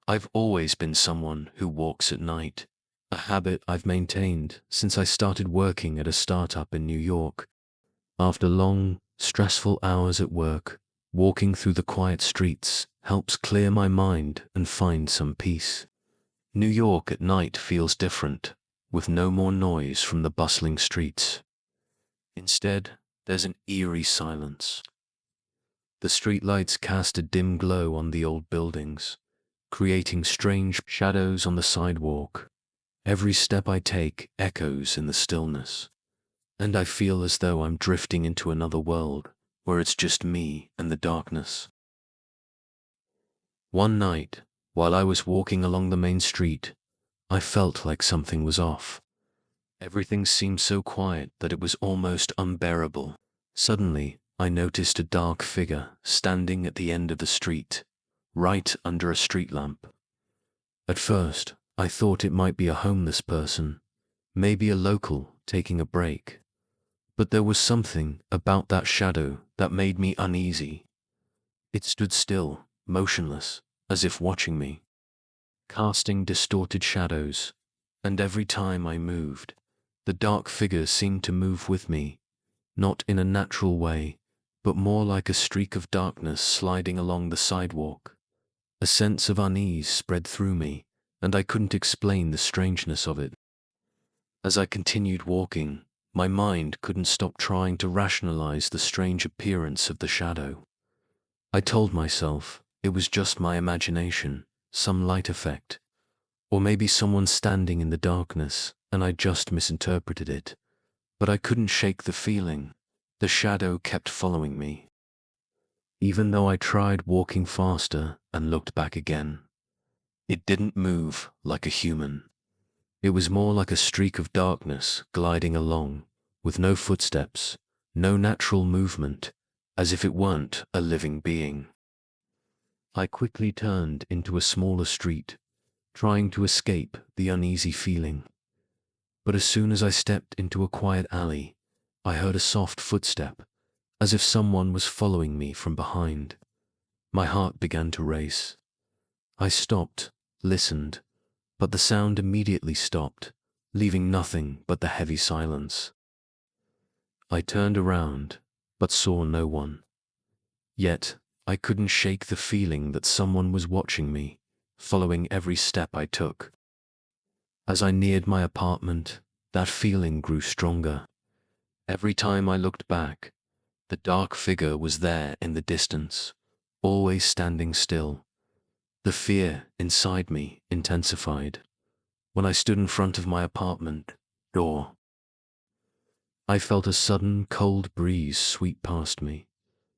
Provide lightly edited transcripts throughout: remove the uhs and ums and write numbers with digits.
I've always been someone who walks at night, a habit I've maintained since I started working at a startup in New York. After long, stressful hours at work, walking through the quiet streets helps clear my mind and find some peace. New York at night feels different, with no more noise from the bustling streets. Instead, there's an eerie silence. The streetlights cast a dim glow on the old buildings, creating strange shadows on the sidewalk. Every step I take echoes in the stillness, and I feel as though I'm drifting into another world where it's just me and the darkness. One night, while I was walking along the main street, I felt like something was off. Everything seemed so quiet that it was almost unbearable. Suddenly, I noticed a dark figure standing at the end of the street, right under a street lamp. At first, I thought it might be a homeless person, maybe a local taking a break. But there was something about that shadow that made me uneasy. It stood still, motionless, as if watching me, casting distorted shadows, and every time I moved, the dark figure seemed to move with me, not in a natural way, but more like a streak of darkness sliding along the sidewalk. A sense of unease spread through me, and I couldn't explain the strangeness of it. As I continued walking, my mind couldn't stop trying to rationalize the strange appearance of the shadow. I told myself it was just my imagination, some light effect, or maybe someone standing in the darkness and I just misinterpreted it. But I couldn't shake the feeling. The shadow kept following me. Even though I tried walking faster and looked back again, it didn't move like a human. It was more like a streak of darkness gliding along, with no footsteps, no natural movement, as if it weren't a living being. I quickly turned into a smaller street, trying to escape the uneasy feeling. But as soon as I stepped into a quiet alley, I heard a soft footstep, as if someone was following me from behind. My heart began to race. I stopped, listened, but the sound immediately stopped, leaving nothing but the heavy silence. I turned around, but saw no one. Yet, I couldn't shake the feeling that someone was watching me, following every step I took. As I neared my apartment, that feeling grew stronger. Every time I looked back, the dark figure was there in the distance, always standing still. The fear inside me intensified. When I stood in front of my apartment door, I felt a sudden cold breeze sweep past me.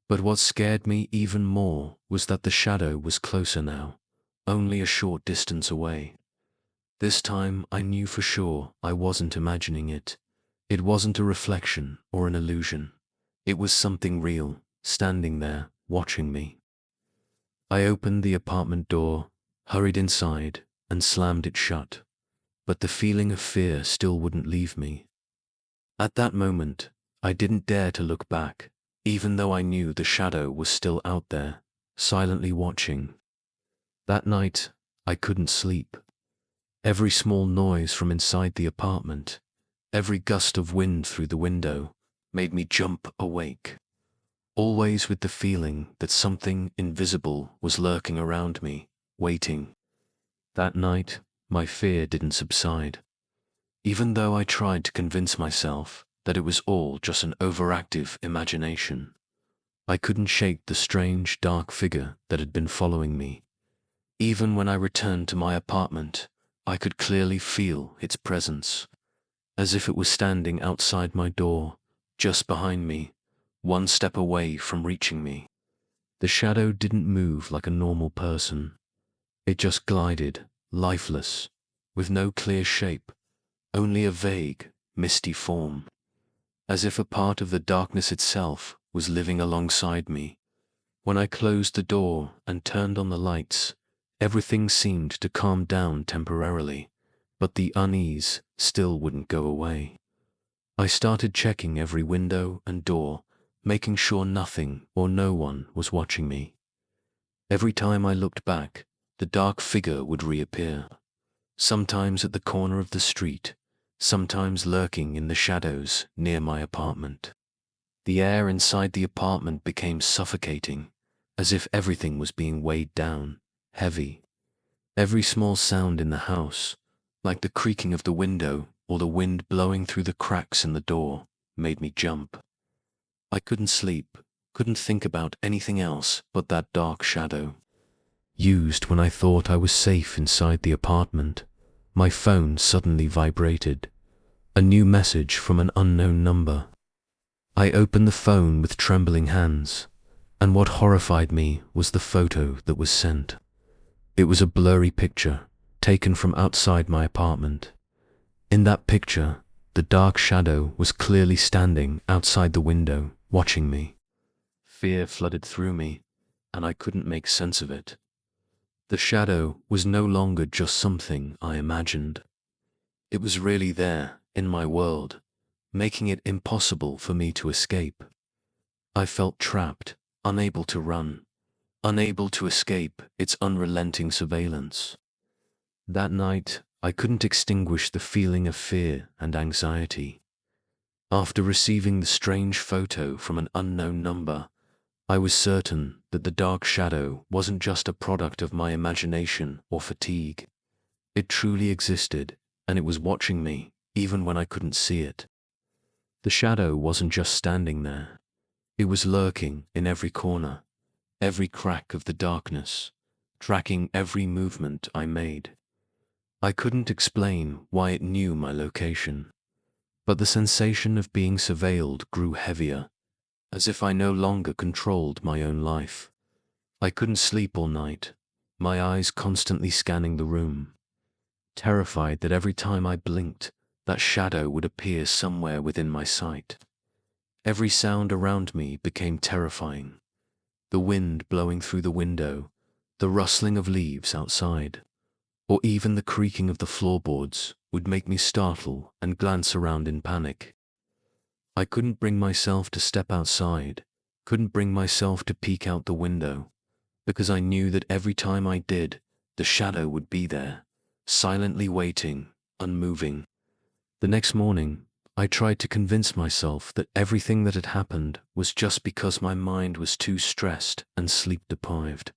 But what scared me even more was that the shadow was closer now, only a short distance away. This time I knew for sure I wasn't imagining it. It wasn't a reflection or an illusion. It was something real, standing there, watching me. I opened the apartment door, hurried inside, and slammed it shut. But the feeling of fear still wouldn't leave me. At that moment, I didn't dare to look back, even though I knew the shadow was still out there, silently watching. That night, I couldn't sleep. Every small noise from inside the apartment, every gust of wind through the window, made me jump awake, always with the feeling that something invisible was lurking around me, waiting. That night, my fear didn't subside. Even though I tried to convince myself that it was all just an overactive imagination, I couldn't shake the strange, dark figure that had been following me. Even when I returned to my apartment, I could clearly feel its presence, as if it was standing outside my door, just behind me, one step away from reaching me. The shadow didn't move like a normal person. It just glided, lifeless, with no clear shape, only a vague, misty form, as if a part of the darkness itself was living alongside me. When I closed the door and turned on the lights, everything seemed to calm down temporarily, but the unease still wouldn't go away. I started checking every window and door, making sure nothing or no one was watching me. Every time I looked back, the dark figure would reappear, sometimes at the corner of the street, sometimes lurking in the shadows near my apartment. The air inside the apartment became suffocating, as if everything was being weighed down, heavy. Every small sound in the house, like the creaking of the window or the wind blowing through the cracks in the door, made me jump. I couldn't sleep, couldn't think about anything else but that dark shadow. Used when I thought I was safe inside the apartment, my phone suddenly vibrated. A new message from an unknown number. I opened the phone with trembling hands, and what horrified me was the photo that was sent. It was a blurry picture, taken from outside my apartment. In that picture, the dark shadow was clearly standing outside the window, watching me. Fear flooded through me, and I couldn't make sense of it. The shadow was no longer just something I imagined. It was really there, in my world, making it impossible for me to escape. I felt trapped, unable to run, unable to escape its unrelenting surveillance. That night, I couldn't extinguish the feeling of fear and anxiety. After receiving the strange photo from an unknown number, I was certain that the dark shadow wasn't just a product of my imagination or fatigue. It truly existed, and it was watching me, even when I couldn't see it. The shadow wasn't just standing there. It was lurking in every corner, every crack of the darkness, tracking every movement I made. I couldn't explain why it knew my location, but the sensation of being surveilled grew heavier, as if I no longer controlled my own life. I couldn't sleep all night, my eyes constantly scanning the room, terrified that every time I blinked, that shadow would appear somewhere within my sight. Every sound around me became terrifying. The wind blowing through the window, the rustling of leaves outside, or even the creaking of the floorboards would make me startle and glance around in panic. I couldn't bring myself to step outside, couldn't bring myself to peek out the window, because I knew that every time I did, the shadow would be there, silently waiting, unmoving. The next morning, I tried to convince myself that everything that had happened was just because my mind was too stressed and sleep-deprived.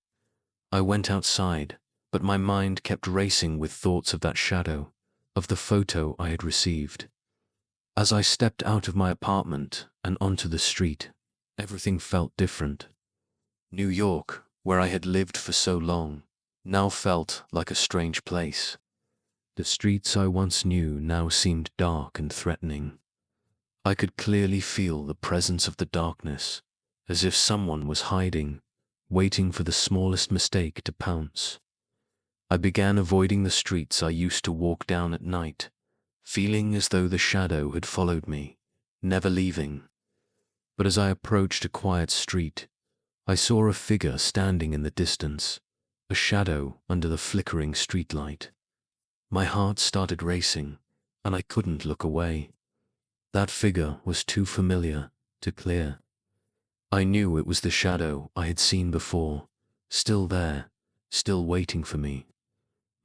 I went outside, but my mind kept racing with thoughts of that shadow, of the photo I had received. As I stepped out of my apartment and onto the street, everything felt different. New York, where I had lived for so long, now felt like a strange place. The streets I once knew now seemed dark and threatening. I could clearly feel the presence of the darkness, as if someone was hiding, waiting for the smallest mistake to pounce. I began avoiding the streets I used to walk down at night, feeling as though the shadow had followed me, never leaving. But as I approached a quiet street, I saw a figure standing in the distance, a shadow under the flickering streetlight. My heart started racing, and I couldn't look away. That figure was too familiar to clear. I knew it was the shadow I had seen before, still there, still waiting for me.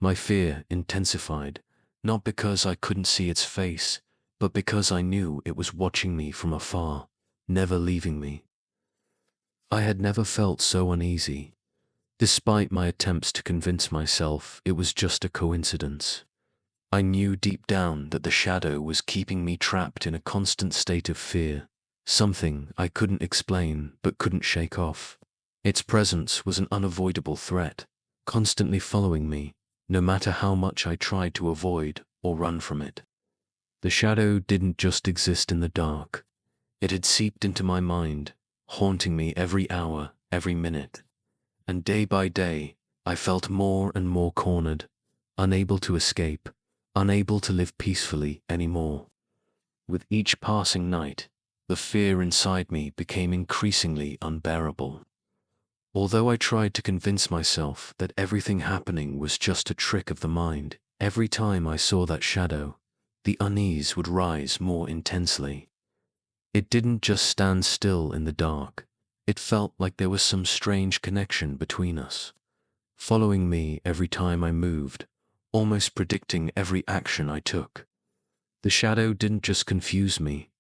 My fear intensified, not because I couldn't see its face, but because I knew it was watching me from afar, never leaving me. I had never felt so uneasy, despite my attempts to convince myself it was just a coincidence. I knew deep down that the shadow was keeping me trapped in a constant state of fear, something I couldn't explain but couldn't shake off. Its presence was an unavoidable threat, constantly following me, no matter how much I tried to avoid or run from it. The shadow didn't just exist in the dark. It had seeped into my mind, haunting me every hour, every minute. And day by day, I felt more and more cornered, unable to escape, unable to live peacefully anymore. With each passing night, the fear inside me became increasingly unbearable. Although I tried to convince myself that everything happening was just a trick of the mind, every time I saw that shadow, the unease would rise more intensely. It didn't just stand still in the dark. It felt like there was some strange connection between us. following me every time I moved, almost predicting every action I took. The shadow didn't just confuse me,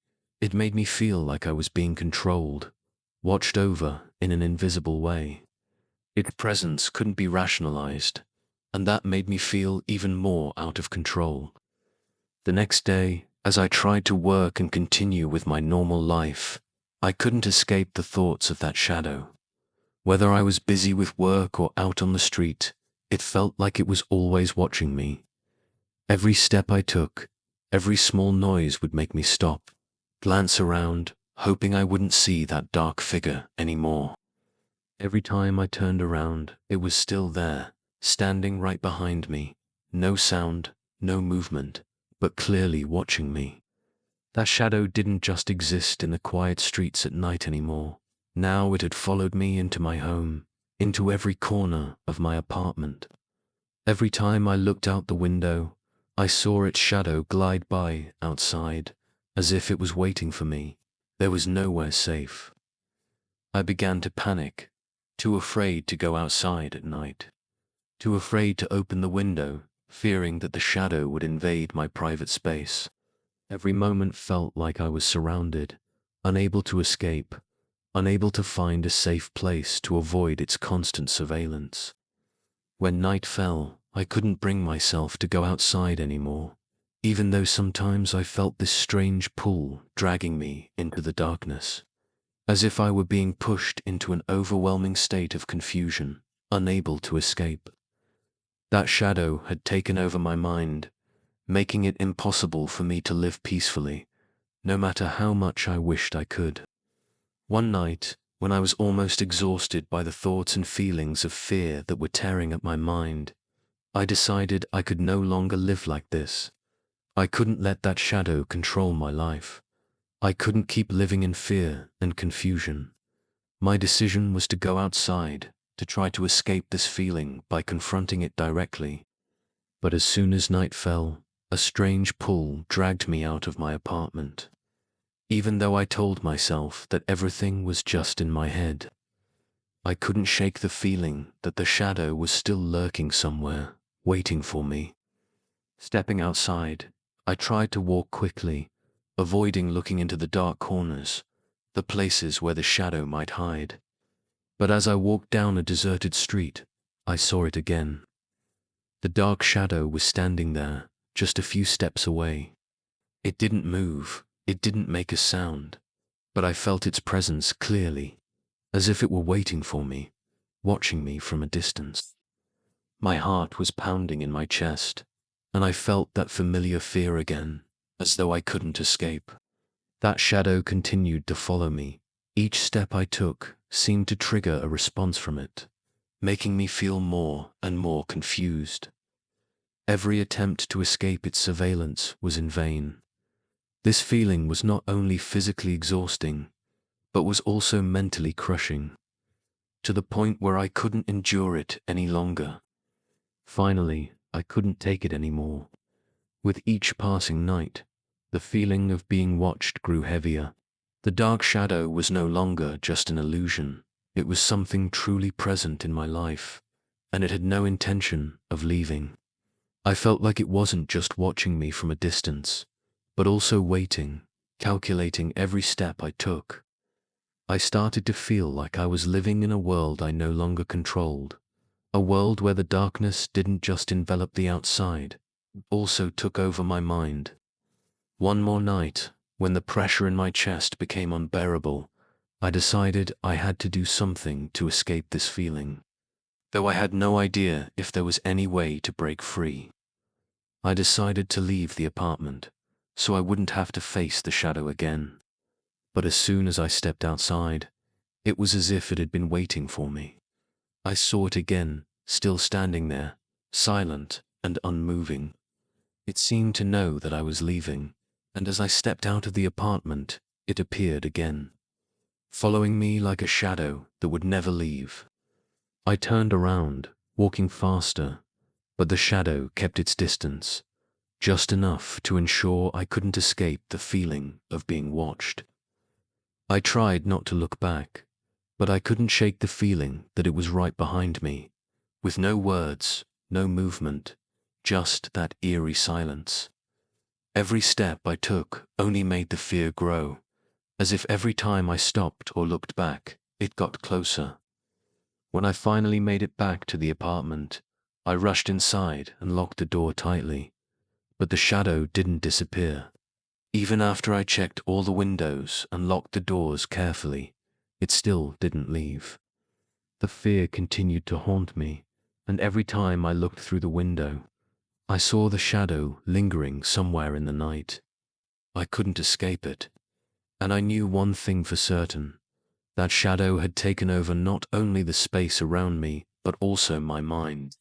it made me feel like I was being controlled, watched over in an invisible way. Its presence couldn't be rationalized, and that made me feel even more out of control. The next day, as I tried to work and continue with my normal life, I couldn't escape the thoughts of that shadow. Whether I was busy with work or out on the street, it felt like it was always watching me. Every step I took, every small noise would make me stop, glance around, hoping I wouldn't see that dark figure anymore. Every time I turned around, it was still there, standing right behind me. No sound, no movement, but clearly watching me. That shadow didn't just exist in the quiet streets at night anymore. Now it had followed me into my home, into every corner of my apartment. Every time I looked out the window, I saw its shadow glide by outside, as if it was waiting for me. There was nowhere safe. I began to panic, too afraid to go outside at night, too afraid to open the window, fearing that the shadow would invade my private space. Every moment felt like I was surrounded, unable to escape, unable to find a safe place to avoid its constant surveillance. When night fell, I couldn't bring myself to go outside anymore, even though sometimes I felt this strange pull dragging me into the darkness, as if I were being pushed into an overwhelming state of confusion, unable to escape. That shadow had taken over my mind, making it impossible for me to live peacefully, no matter how much I wished I could. One night, when I was almost exhausted by the thoughts and feelings of fear that were tearing at my mind, I decided I could no longer live like this. I couldn't let that shadow control my life. I couldn't keep living in fear and confusion. My decision was to go outside, to try to escape this feeling by confronting it directly. But as soon as night fell, a strange pull dragged me out of my apartment. Even though I told myself that everything was just in my head, I couldn't shake the feeling that the shadow was still lurking somewhere, waiting for me. Stepping outside, I tried to walk quickly, avoiding looking into the dark corners, the places where the shadow might hide. But as I walked down a deserted street, I saw it again. The dark shadow was standing there, just a few steps away. It didn't move, it didn't make a sound, but I felt its presence clearly, as if it were waiting for me, watching me from a distance. My heart was pounding in my chest, and I felt that familiar fear again, as though I couldn't escape. That shadow continued to follow me. Each step I took seemed to trigger a response from it, making me feel more and more confused. Every attempt to escape its surveillance was in vain. This feeling was not only physically exhausting, but was also mentally crushing, to the point where I couldn't endure it any longer. Finally, I couldn't take it anymore. With each passing night, the feeling of being watched grew heavier. The dark shadow was no longer just an illusion. It was something truly present in my life, and it had no intention of leaving. I felt like it wasn't just watching me from a distance, but also waiting, calculating every step I took. I started to feel like I was living in a world I no longer controlled, a world where the darkness didn't just envelop the outside, it also took over my mind. One more night, when the pressure in my chest became unbearable, I decided I had to do something to escape this feeling, though I had no idea if there was any way to break free. I decided to leave the apartment, so I wouldn't have to face the shadow again. But as soon as I stepped outside, it was as if it had been waiting for me. I saw it again, still standing there, silent and unmoving. It seemed to know that I was leaving, and as I stepped out of the apartment, it appeared again, following me like a shadow that would never leave. I turned around, walking faster, but the shadow kept its distance, just enough to ensure I couldn't escape the feeling of being watched. I tried not to look back, but I couldn't shake the feeling that it was right behind me, with no words, no movement, just that eerie silence. Every step I took only made the fear grow, as if every time I stopped or looked back, it got closer. When I finally made it back to the apartment, I rushed inside and locked the door tightly, but the shadow didn't disappear. Even after I checked all the windows and locked the doors carefully, it still didn't leave. The fear continued to haunt me, and every time I looked through the window, I saw the shadow lingering somewhere in the night. I couldn't escape it, and I knew one thing for certain. That shadow had taken over not only the space around me, but also my mind.